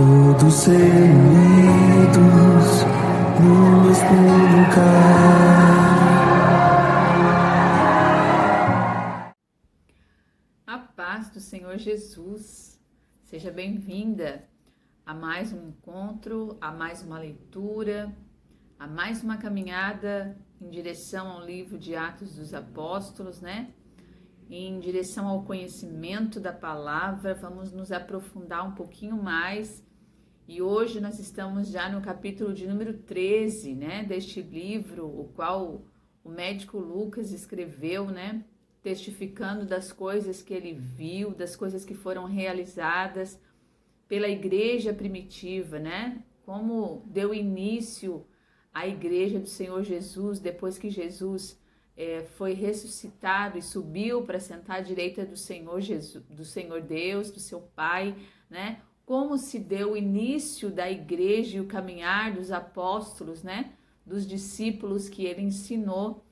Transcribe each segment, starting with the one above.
todos reunidos no mesmo lugar. A paz do Senhor Jesus, seja bem-vinda a mais um encontro, a mais uma leitura, a mais uma caminhada em direção ao livro de Atos dos Apóstolos, né? Em direção ao conhecimento da palavra, vamos nos aprofundar um pouquinho mais. E hoje nós estamos já no capítulo de número 13, né, deste livro, o qual o médico Lucas escreveu, né, testificando das coisas que ele viu, das coisas que foram realizadas pela igreja primitiva, né, como deu início à igreja do Senhor Jesus, depois que Jesus foi ressuscitado e subiu para sentar à direita do Senhor Jesus, do Senhor Deus, do seu Pai, né? Como se deu o início da igreja e o caminhar dos apóstolos, né? Dos discípulos que ele ensinou.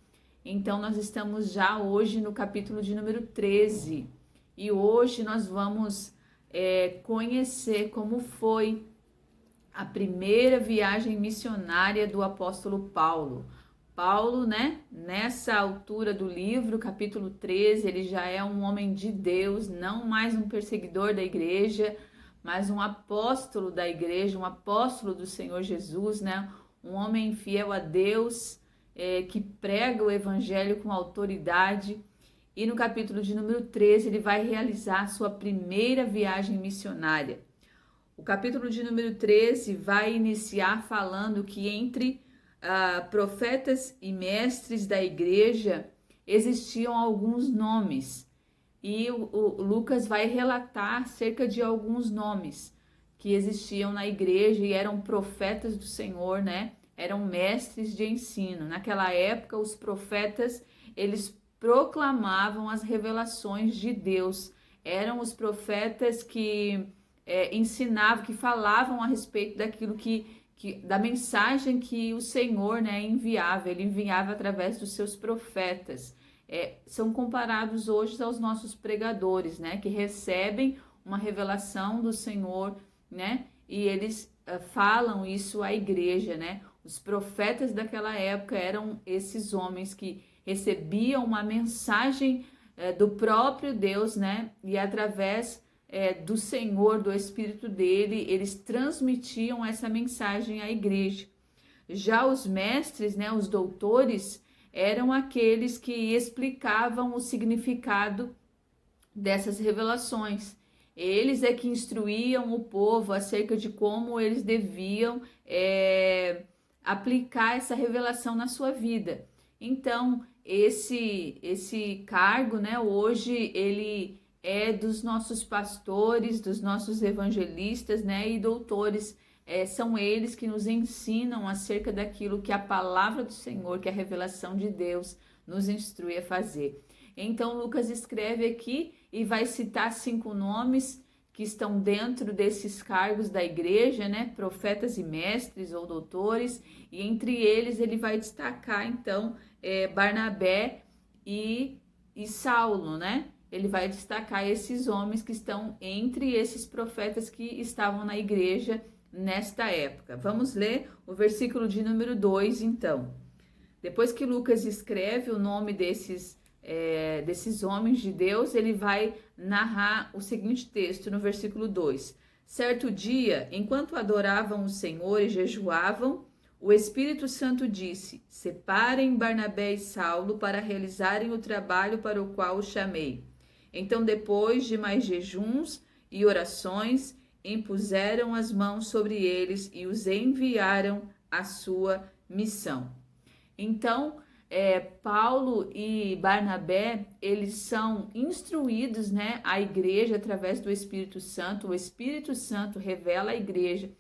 Então, nós estamos já hoje no capítulo de número 13 e hoje nós vamos conhecer como foi a primeira viagem missionária do apóstolo Paulo. Paulo, né, nessa altura do livro, capítulo 13, ele já é um homem de Deus, não mais um perseguidor da igreja, mas um apóstolo da igreja, um apóstolo do Senhor Jesus, né, um homem fiel a Deus, que prega o evangelho com autoridade. E no capítulo de número 13, ele vai realizar a sua primeira viagem missionária. O capítulo de número 13 vai iniciar falando que entre profetas e mestres da igreja existiam alguns nomes, e o Lucas vai relatar cerca de alguns nomes que existiam na igreja e eram profetas do Senhor, né? Eram mestres de ensino. Naquela época, os profetas, eles proclamavam as revelações de Deus. Eram os profetas que ensinavam, que falavam a respeito daquilo da mensagem que o Senhor, né, enviava. Ele enviava através dos seus profetas. São comparados hoje aos nossos pregadores, né, que recebem uma revelação do Senhor, né, e eles falam isso à igreja, né. Os profetas daquela época eram esses homens que recebiam uma mensagem do próprio Deus, né, e através do Senhor, do Espírito dele, eles transmitiam essa mensagem à igreja. Já os mestres, né, os doutores, eram aqueles que explicavam o significado dessas revelações. Eles é que instruíam o povo acerca de como eles deviam aplicar essa revelação na sua vida. Então, esse cargo, né, hoje ele é dos nossos pastores, dos nossos evangelistas, né, e doutores. São eles que nos ensinam acerca daquilo que a palavra do Senhor, que a revelação de Deus nos instrui a fazer. Então, Lucas escreve aqui e vai citar 5 nomes que estão dentro desses cargos da igreja, né, profetas e mestres ou doutores, e entre eles ele vai destacar, então, Barnabé e Saulo, né? Ele vai destacar esses homens que estão entre esses profetas que estavam na igreja nesta época. Vamos ler o versículo de número 2, então. Depois que Lucas escreve o nome desses homens de Deus, ele vai narrar o seguinte texto no versículo 2. Certo dia, enquanto adoravam o Senhor e jejuavam, o Espírito Santo disse: separem Barnabé e Saulo para realizarem o trabalho para o qual os chamei. Então, depois de mais jejuns e orações, impuseram as mãos sobre eles e os enviaram à sua missão. Então, Paulo e Barnabé, eles são instruídos, né, à igreja através do Espírito Santo. O Espírito Santo revela à igreja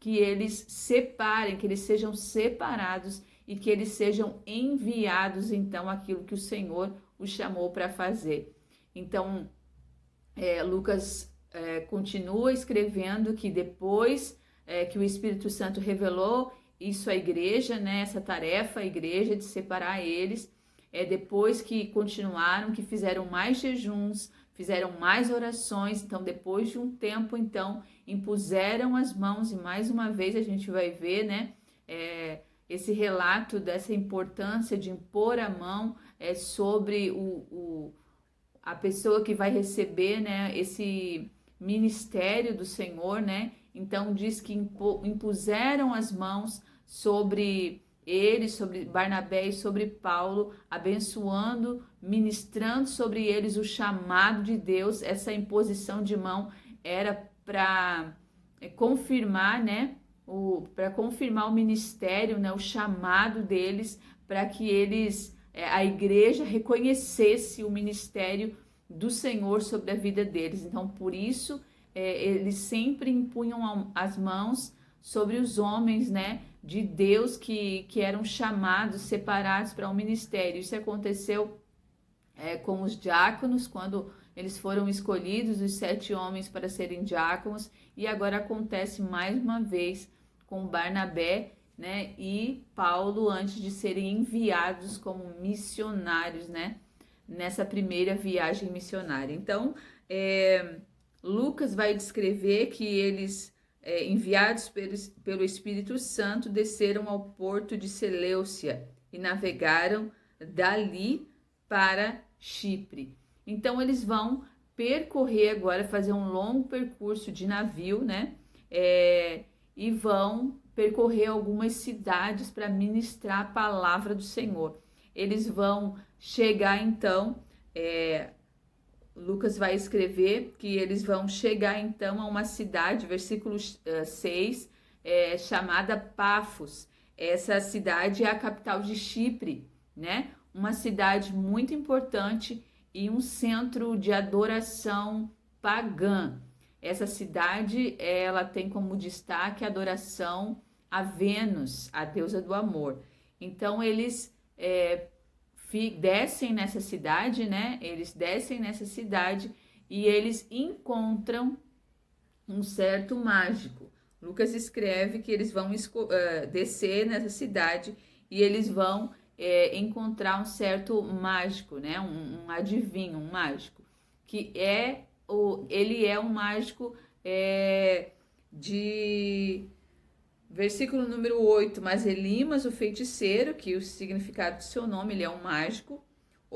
que eles separem, que eles sejam separados e que eles sejam enviados, então, aquilo que o Senhor os chamou para fazer. Então, Lucas continua escrevendo que depois que o Espírito Santo revelou isso à igreja, né, essa tarefa à igreja de separar eles, depois que continuaram, que fizeram mais jejuns, fizeram mais orações. Então, depois de um tempo, então, impuseram as mãos, e mais uma vez a gente vai ver, né, esse relato dessa importância de impor a mão sobre a pessoa que vai receber, né, esse ministério do Senhor, né? Então diz que impuseram as mãos sobre eles, sobre Barnabé e sobre Paulo, abençoando, ministrando sobre eles o chamado de Deus. Essa imposição de mão era para confirmar, né, para confirmar o ministério, né, o chamado deles, para que eles, a igreja reconhecesse o ministério do Senhor sobre a vida deles. Então, por isso, eles sempre impunham as mãos sobre os homens, né, de Deus que eram chamados, separados para o ministério. Isso aconteceu com os diáconos, quando eles foram escolhidos, os 7 homens para serem diáconos, e agora acontece mais uma vez com Barnabé, né, e Paulo, antes de serem enviados como missionários, né, nessa primeira viagem missionária. Então, Lucas vai descrever que eles, enviados pelo Espírito Santo, desceram ao porto de Seleucia e navegaram dali para Chipre. Então, eles vão percorrer agora, fazer um longo percurso de navio, né? E vão percorrer algumas cidades para ministrar a palavra do Senhor. Eles vão chegar, então, Lucas vai escrever que eles vão chegar, então, a uma cidade, versículo 6, chamada Pafos. Essa cidade é a capital de Chipre, né? Uma cidade muito importante e um centro de adoração pagã. Essa cidade, ela tem como destaque a adoração a Vênus, a deusa do amor. Então, eles descem nessa cidade, né? Eles descem nessa cidade e eles encontram um certo mágico. Lucas escreve que eles vão descer nessa cidade e eles vão encontrar um certo mágico, né? Um adivinho, um mágico, que ele é um mágico de versículo número 8, mas Elimas, o feiticeiro, que o significado do seu nome, ele é um mágico,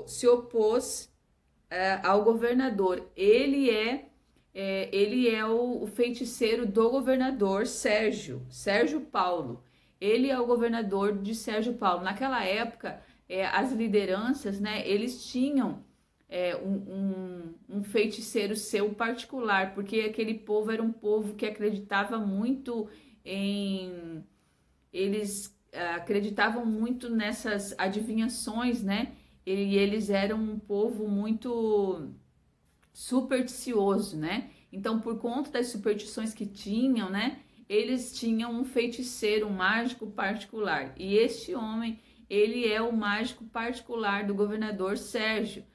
se opôs ao governador. Ele é o feiticeiro do governador Sérgio Paulo. Ele é o governador de Sérgio Paulo. Naquela época, as lideranças, né, eles tinham um feiticeiro seu particular, porque aquele povo era um povo que acreditava muito eles acreditavam muito nessas adivinhações, né? E eles eram um povo muito supersticioso, né? Então, por conta das superstições que tinham, né? Eles tinham um feiticeiro, um mágico particular. E este homem, ele é o mágico particular do governador Sérgio.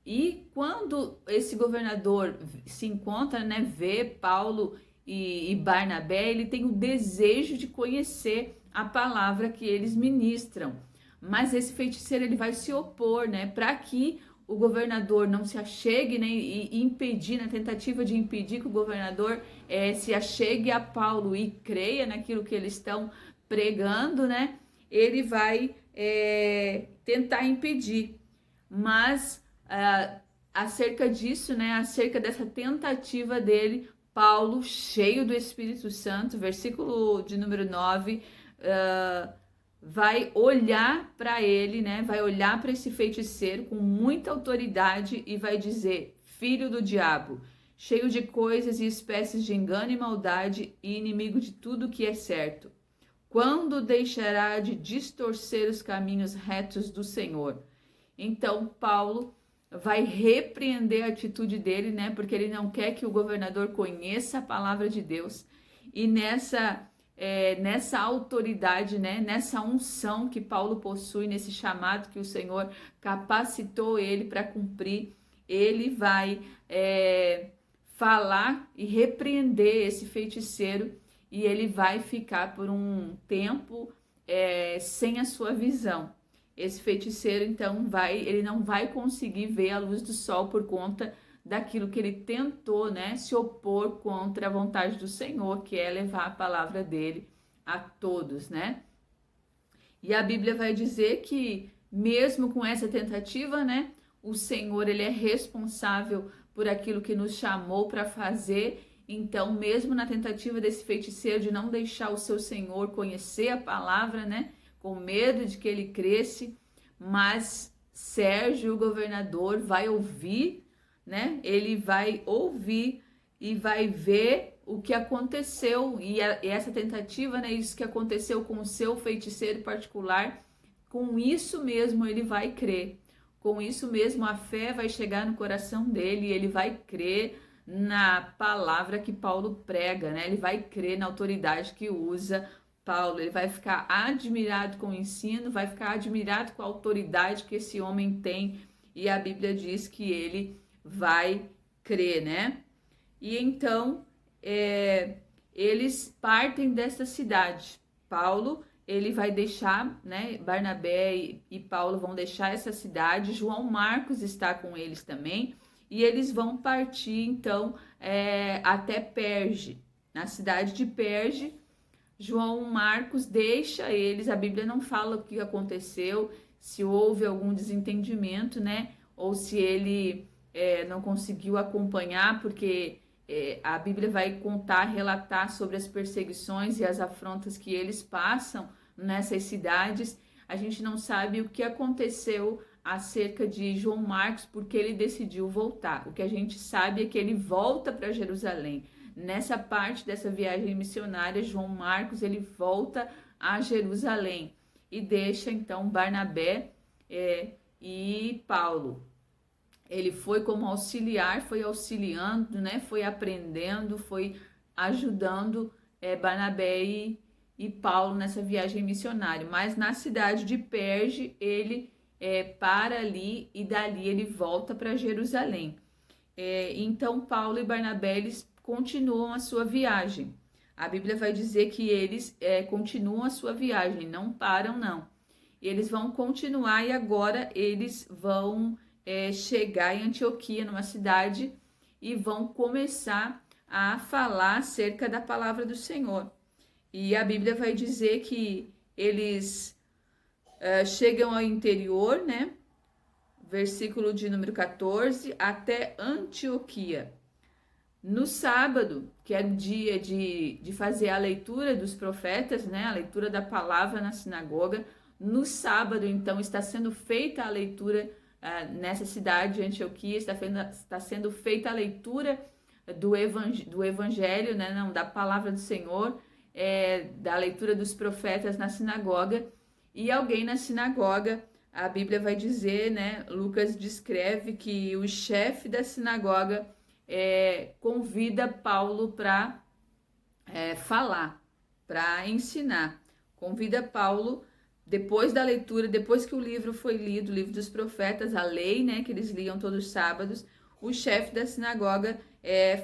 E quando esse governador se encontra, né? Vê Paulo e Barnabé, ele tem o desejo de conhecer a palavra que eles ministram. Mas esse feiticeiro, ele vai se opor, né? Para que o governador não se achegue, né, e impedir, na tentativa de impedir que o governador se achegue a Paulo e creia naquilo que eles estão pregando, né? Ele vai tentar impedir. Mas acerca disso, né, acerca dessa tentativa dele, Paulo, cheio do Espírito Santo, versículo de número 9, vai olhar para ele, né? Vai olhar para esse feiticeiro com muita autoridade e vai dizer: filho do diabo, cheio de coisas e espécies de engano e maldade e inimigo de tudo que é certo. Quando deixará de distorcer os caminhos retos do Senhor? Então, Paulo vai repreender a atitude dele, né? Porque ele não quer que o governador conheça a palavra de Deus. E nessa autoridade, né? Nessa unção que Paulo possui, nesse chamado que o Senhor capacitou ele para cumprir, ele vai falar e repreender esse feiticeiro, e ele vai ficar por um tempo sem a sua visão. Esse feiticeiro, então, ele não vai conseguir ver a luz do sol por conta daquilo que ele tentou, né, se opor contra a vontade do Senhor, que é levar a palavra dele a todos, né? E a Bíblia vai dizer que mesmo com essa tentativa, né, o Senhor ele é responsável por aquilo que nos chamou para fazer. Então, mesmo na tentativa desse feiticeiro de não deixar o seu Senhor conhecer a palavra, né, com medo de que ele cresce, mas Sérgio, o governador, vai ouvir, né? Ele vai ouvir e vai ver o que aconteceu e essa tentativa, né? Isso que aconteceu com o seu feiticeiro particular, com isso mesmo ele vai crer. Com isso mesmo a fé vai chegar no coração dele e ele vai crer na palavra que Paulo prega, né? Ele vai crer na autoridade que usa Paulo, ele vai ficar admirado com o ensino, vai ficar admirado com a autoridade que esse homem tem, e a Bíblia diz que ele vai crer, né? E então, eles partem dessa cidade. Paulo, ele vai deixar, né? Barnabé e Paulo vão deixar essa cidade, João Marcos está com eles também, e eles vão partir, então, até Perge. Na cidade de Perge, João Marcos deixa eles, a Bíblia não fala o que aconteceu, se houve algum desentendimento, né? Ou se ele não conseguiu acompanhar, porque a Bíblia vai contar, relatar sobre as perseguições e as afrontas que eles passam nessas cidades. A gente não sabe o que aconteceu acerca de João Marcos, porque ele decidiu voltar. O que a gente sabe é que ele volta para Jerusalém. Nessa parte dessa viagem missionária, João Marcos ele volta a Jerusalém e deixa então Barnabé e Paulo. Ele foi como auxiliar, foi auxiliando, né? Foi aprendendo, foi ajudando Barnabé e Paulo nessa viagem missionária. Mas na cidade de Perge ele para ali e dali ele volta para Jerusalém. Então Paulo e Barnabé eles continuam a sua viagem. A Bíblia vai dizer que eles continuam a sua viagem, não param não. Eles vão continuar e agora eles vão chegar em Antioquia, numa cidade, e vão começar a falar acerca da palavra do Senhor. E a Bíblia vai dizer que eles chegam ao interior, né? Versículo de número 14, até Antioquia. No sábado, que era o dia de fazer a leitura dos profetas, né, a leitura da palavra na sinagoga, no sábado, então, está sendo feita a leitura nessa cidade de Antioquia, está sendo feita a leitura do evangelho, né, não, da palavra do Senhor, da leitura dos profetas na sinagoga, e alguém na sinagoga, a Bíblia vai dizer, né, Lucas descreve que o chefe da sinagoga convida Paulo para falar, para ensinar. Convida Paulo, depois da leitura, depois que o livro foi lido, o livro dos profetas, a lei, né, que eles liam todos os sábados, o chefe da sinagoga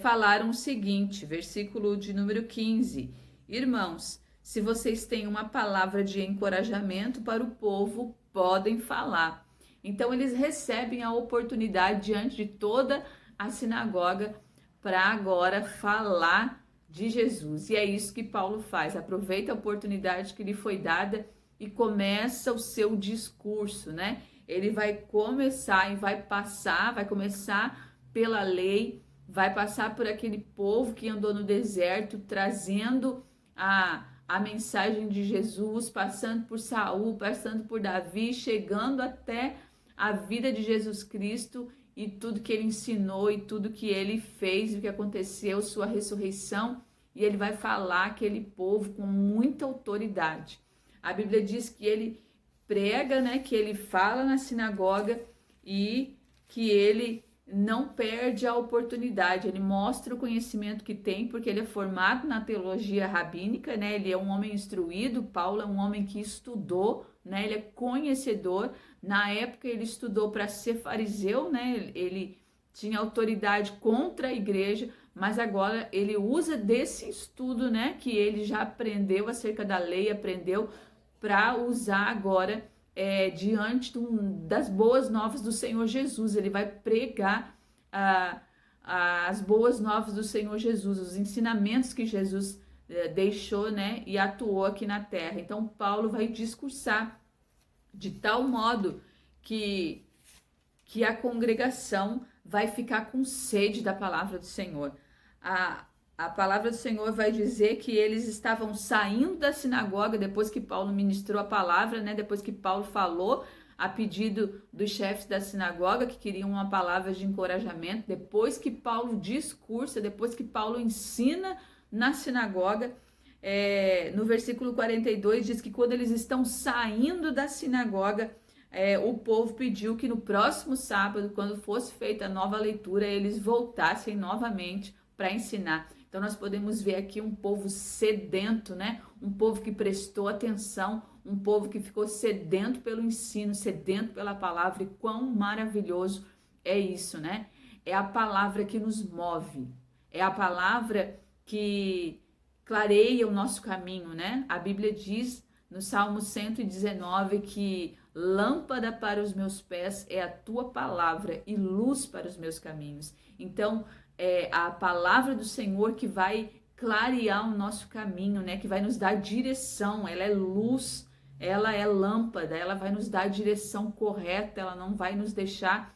falaram o seguinte, versículo de número 15: Irmãos, se vocês têm uma palavra de encorajamento para o povo, podem falar. Então eles recebem a oportunidade diante de toda a sinagoga para agora falar de Jesus. E é isso que Paulo faz, aproveita a oportunidade que lhe foi dada e começa o seu discurso, né? Ele vai começar e vai começar pela lei, vai passar por aquele povo que andou no deserto, trazendo a mensagem de Jesus, passando por Saul, passando por Davi, chegando até a vida de Jesus Cristo e tudo que ele ensinou e tudo que ele fez, o que aconteceu, sua ressurreição, e ele vai falar aquele povo com muita autoridade. A Bíblia diz que ele prega, né, que ele fala na sinagoga e que ele não perde a oportunidade, ele mostra o conhecimento que tem, porque ele é formado na teologia rabínica, né? Ele é um homem instruído, Paulo é um homem que estudou, né? Ele é conhecedor. Na época ele estudou para ser fariseu, né? Ele tinha autoridade contra a igreja, mas agora ele usa desse estudo, né, que ele já aprendeu acerca da lei, aprendeu para usar agora diante das boas novas do Senhor Jesus. Ele vai pregar as boas novas do Senhor Jesus, os ensinamentos que Jesus deixou, né, e atuou aqui na terra. Então Paulo vai discursar de tal modo que a congregação vai ficar com sede da palavra do Senhor. A palavra do Senhor vai dizer que eles estavam saindo da sinagoga depois que Paulo ministrou a palavra, né? Depois que Paulo falou a pedido dos chefes da sinagoga que queriam uma palavra de encorajamento, depois que Paulo discursa, depois que Paulo ensina na sinagoga, no versículo 42 diz que quando eles estão saindo da sinagoga, o povo pediu que no próximo sábado, quando fosse feita a nova leitura, eles voltassem novamente para ensinar. Então nós podemos ver aqui um povo sedento, né? Um povo que prestou atenção, um povo que ficou sedento pelo ensino, sedento pela palavra. E quão maravilhoso é isso, né? É a palavra que nos move, é a palavra que clareia o nosso caminho, né? A Bíblia diz no Salmo 119 que lâmpada para os meus pés é a tua palavra e luz para os meus caminhos. Então, é a palavra do Senhor que vai clarear o nosso caminho, né? Que vai nos dar direção. Ela é luz, ela é lâmpada, ela vai nos dar a direção correta, ela não vai nos deixar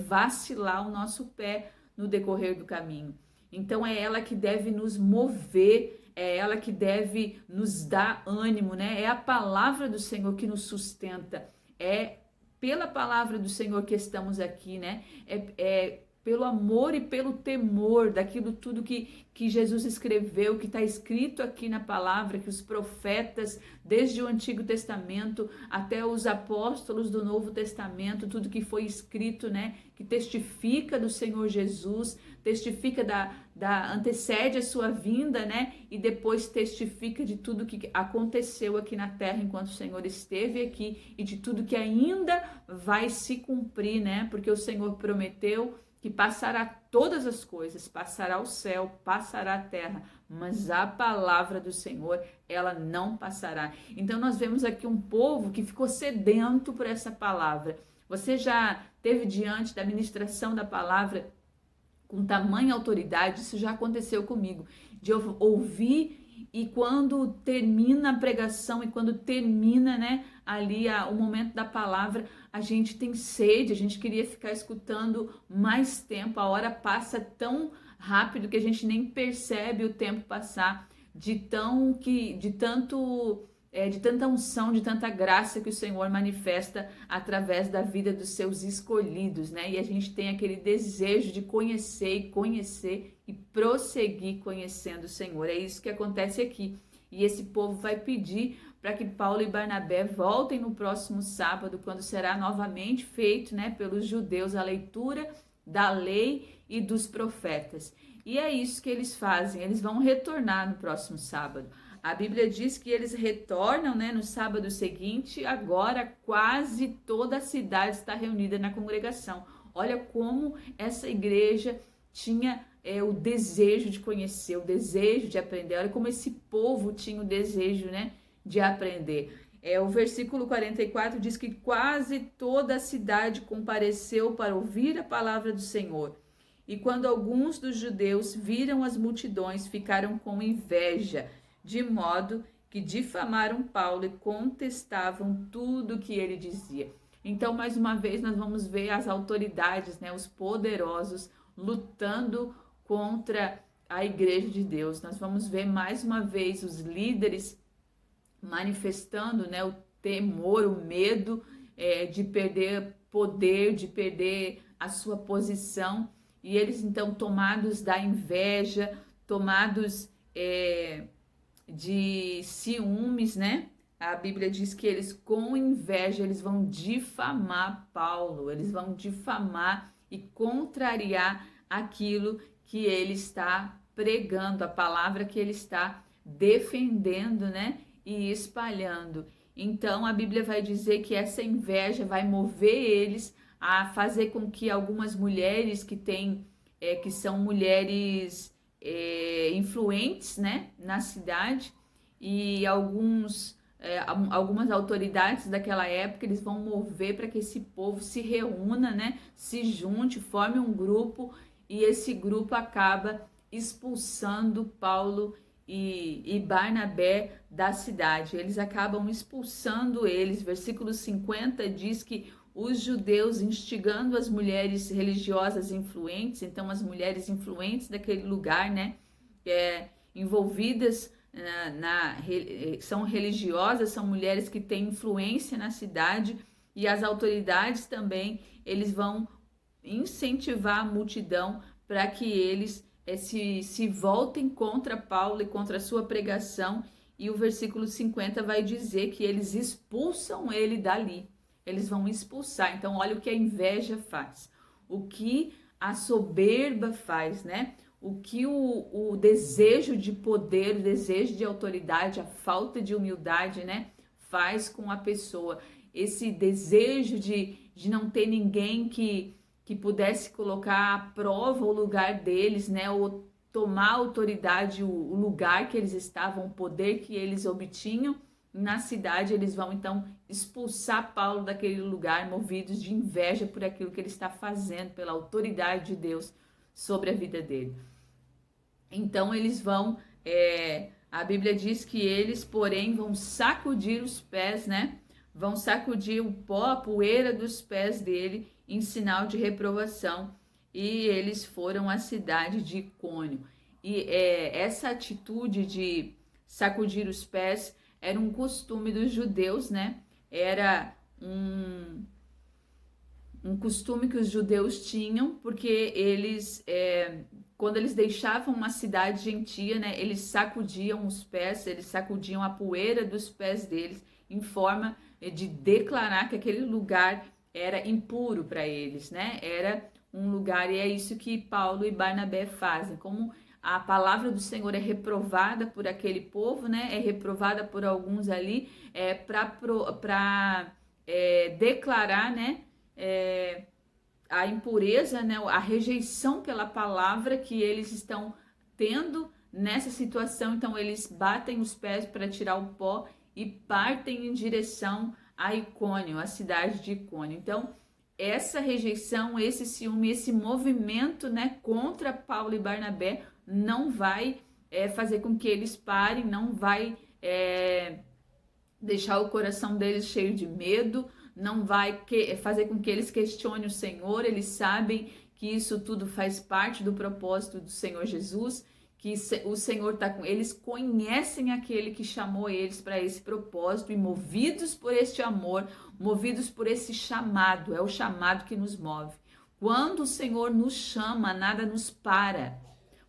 vacilar o nosso pé no decorrer do caminho. Então, é ela que deve nos mover, é ela que deve nos dar ânimo, né? É a palavra do Senhor que nos sustenta. É pela palavra do Senhor que estamos aqui, né? Pelo amor e pelo temor daquilo tudo que Jesus escreveu, que está escrito aqui na palavra, que os profetas, desde o Antigo Testamento até os apóstolos do Novo Testamento, tudo que foi escrito, né, que testifica do Senhor Jesus, testifica antecede a sua vinda, né, e depois testifica de tudo que aconteceu aqui na terra enquanto o Senhor esteve aqui e de tudo que ainda vai se cumprir, né, porque o Senhor prometeu que passará todas as coisas, passará o céu, passará a terra, mas a palavra do Senhor, ela não passará. Então nós vemos aqui um povo que ficou sedento por essa palavra. Você já teve diante da ministração da palavra com tamanha autoridade? Isso já aconteceu comigo, de eu ouvir e quando termina a pregação e quando termina, né, ali o momento da palavra, a gente tem sede, a gente queria ficar escutando mais tempo, a hora passa tão rápido que a gente nem percebe o tempo passar, de tanta unção, de tanta graça que o Senhor manifesta através da vida dos seus escolhidos, né? E a gente tem aquele desejo de conhecer e prosseguir conhecendo o Senhor. É isso que acontece aqui. E esse povo vai pedir para que Paulo e Barnabé voltem no próximo sábado, quando será novamente feito, né, pelos judeus a leitura da lei e dos profetas. E é isso que eles fazem, eles vão retornar no próximo sábado. A Bíblia diz que eles retornam, né, no sábado seguinte, agora quase toda a cidade está reunida na congregação. Olha como essa igreja tinha o desejo de conhecer, o desejo de aprender. Olha como esse povo tinha o desejo, né, de aprender. O versículo 44 diz que quase toda a cidade compareceu para ouvir a palavra do Senhor. E quando alguns dos judeus viram as multidões, ficaram com inveja, de modo que difamaram Paulo e contestavam tudo que ele dizia. Então, mais uma vez, nós vamos ver as autoridades, né, os poderosos, lutando contra a igreja de Deus. Nós vamos ver mais uma vez os líderes manifestando, né, o temor, o medo de perder poder, de perder a sua posição. E eles, então, tomados da inveja, tomados de ciúmes, né? A Bíblia diz que eles, com inveja, eles vão difamar Paulo, eles vão difamar e contrariar aquilo que ele está pregando, a palavra que ele está defendendo, né? E espalhando. Então, a Bíblia vai dizer que essa inveja vai mover eles a fazer com que algumas mulheres que são mulheres influentes, né, na cidade, e algumas autoridades daquela época, eles vão mover para que esse povo se reúna, né, se junte, forme um grupo e esse grupo acaba expulsando Paulo e Barnabé da cidade. Eles acabam expulsando eles. Versículo 50 diz que os judeus, instigando as mulheres religiosas influentes, então as mulheres influentes daquele lugar, né, envolvidas são religiosas, são mulheres que têm influência na cidade, e as autoridades também, eles vão incentivar a multidão para que eles se voltem contra Paulo e contra a sua pregação, e o versículo 50 vai dizer que eles expulsam ele dali. Eles vão expulsar. Então, olha o que a inveja faz, o que a soberba faz, né? O que o desejo de poder, o desejo de autoridade, a falta de humildade, né, faz com a pessoa. Esse desejo de não ter ninguém que pudesse colocar à prova o lugar deles, né, ou tomar a autoridade, o lugar que eles estavam, o poder que eles obtinham na cidade. Eles vão então expulsar Paulo daquele lugar, movidos de inveja por aquilo que ele está fazendo, pela autoridade de Deus sobre a vida dele. Então eles vão, a Bíblia diz que eles, porém, vão sacudir os pés, né? Vão sacudir o pó, a poeira dos pés dele, em sinal de reprovação, e eles foram à cidade de Icônio. E essa atitude de sacudir os pés era um costume dos judeus, né? Era um costume que os judeus tinham, porque eles, quando eles deixavam uma cidade gentia, né, eles sacudiam os pés, eles sacudiam a poeira dos pés deles, em forma de declarar que aquele lugar era impuro para eles, né? Era um lugar, e é isso que Paulo e Barnabé fazem. Como a palavra do Senhor é reprovada por aquele povo, né? É reprovada por alguns ali, para declarar, né, a impureza, né, a rejeição pela palavra que eles estão tendo nessa situação. Então eles batem os pés para tirar o pó e partem em direção a Icônio, a cidade de Icônio. Então essa rejeição, esse ciúme, esse movimento, né, contra Paulo e Barnabé não vai fazer com que eles parem, não vai deixar o coração deles cheio de medo, não vai fazer com que eles questionem o Senhor. Eles sabem que isso tudo faz parte do propósito do Senhor Jesus, que o Senhor está com eles, conhecem aquele que chamou eles para esse propósito, e movidos por este amor, movidos por esse chamado, é o chamado que nos move. Quando o Senhor nos chama, nada nos para,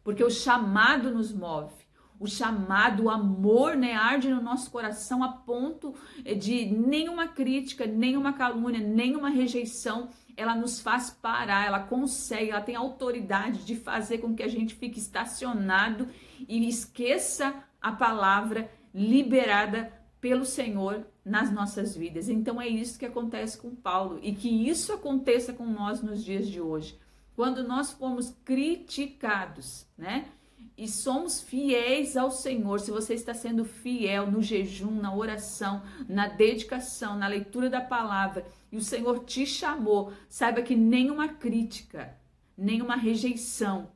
porque o chamado nos move. O chamado, o amor, né, arde no nosso coração a ponto de nenhuma crítica, nenhuma calúnia, nenhuma rejeição, ela nos faz parar. Ela consegue, ela tem autoridade de fazer com que a gente fique estacionado e esqueça a palavra liberada pelo Senhor nas nossas vidas. Então é isso que acontece com Paulo, e que isso aconteça com nós nos dias de hoje. Quando nós formos criticados, né, e somos fiéis ao Senhor, se você está sendo fiel no jejum, na oração, na dedicação, na leitura da palavra, e o Senhor te chamou, saiba que nenhuma crítica, nenhuma rejeição,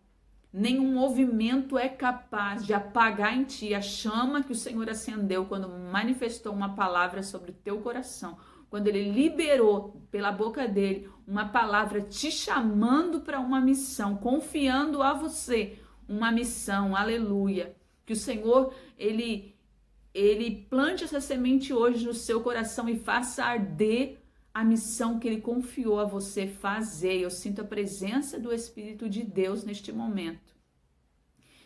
nenhum movimento é capaz de apagar em ti a chama que o Senhor acendeu quando manifestou uma palavra sobre o teu coração, quando ele liberou pela boca dele uma palavra te chamando para uma missão, confiando a você uma missão. Aleluia. Que o Senhor, ele plante essa semente hoje no seu coração e faça arder a missão que ele confiou a você fazer. Eu sinto a presença do Espírito de Deus neste momento.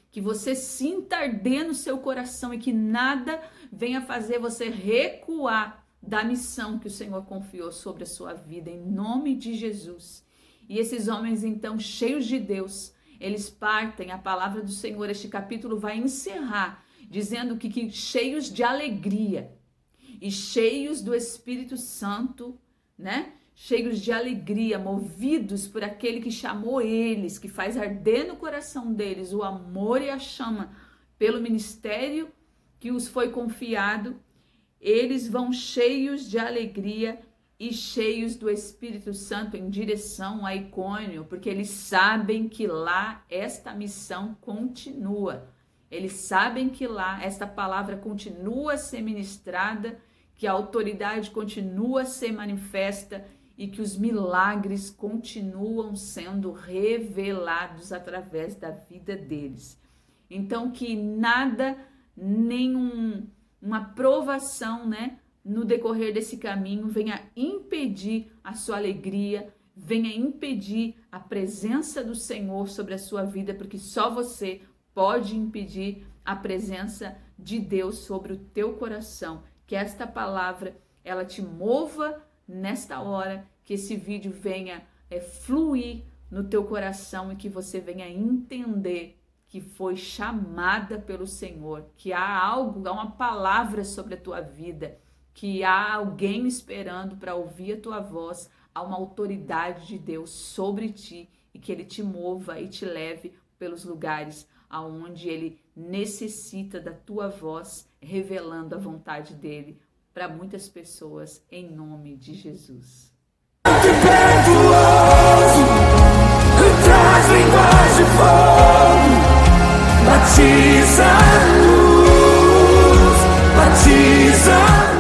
Que você sinta arder no seu coração e que nada venha fazer você recuar da missão que o Senhor confiou sobre a sua vida, em nome de Jesus. E esses homens, então, cheios de Deus, eles partem. A palavra do Senhor, este capítulo vai encerrar dizendo que cheios de alegria e cheios do Espírito Santo, né? Cheios de alegria, movidos por aquele que chamou eles, que faz arder no coração deles o amor e a chama pelo ministério que os foi confiado. Eles vão cheios de alegria e cheios do Espírito Santo em direção a Icônio, porque eles sabem que lá esta missão continua. Eles sabem que lá esta palavra continua a ser ministrada, que a autoridade continua a ser manifesta e que os milagres continuam sendo revelados através da vida deles. Então, que nada, nenhuma provação, né, no decorrer desse caminho venha impedir a sua alegria, venha impedir a presença do Senhor sobre a sua vida, porque só você pode impedir a presença de Deus sobre o teu coração. Que esta palavra, ela te mova nesta hora, que esse vídeo venha fluir no teu coração e que você venha entender que foi chamada pelo Senhor, que há uma palavra sobre a tua vida, que há alguém esperando para ouvir a tua voz, há uma autoridade de Deus sobre ti e que Ele te mova e te leve pelos lugares aonde Ele necessita da tua voz, revelando a vontade dEle para muitas pessoas, em nome de Jesus. Traz línguas de fogo, batiza a luz, batiza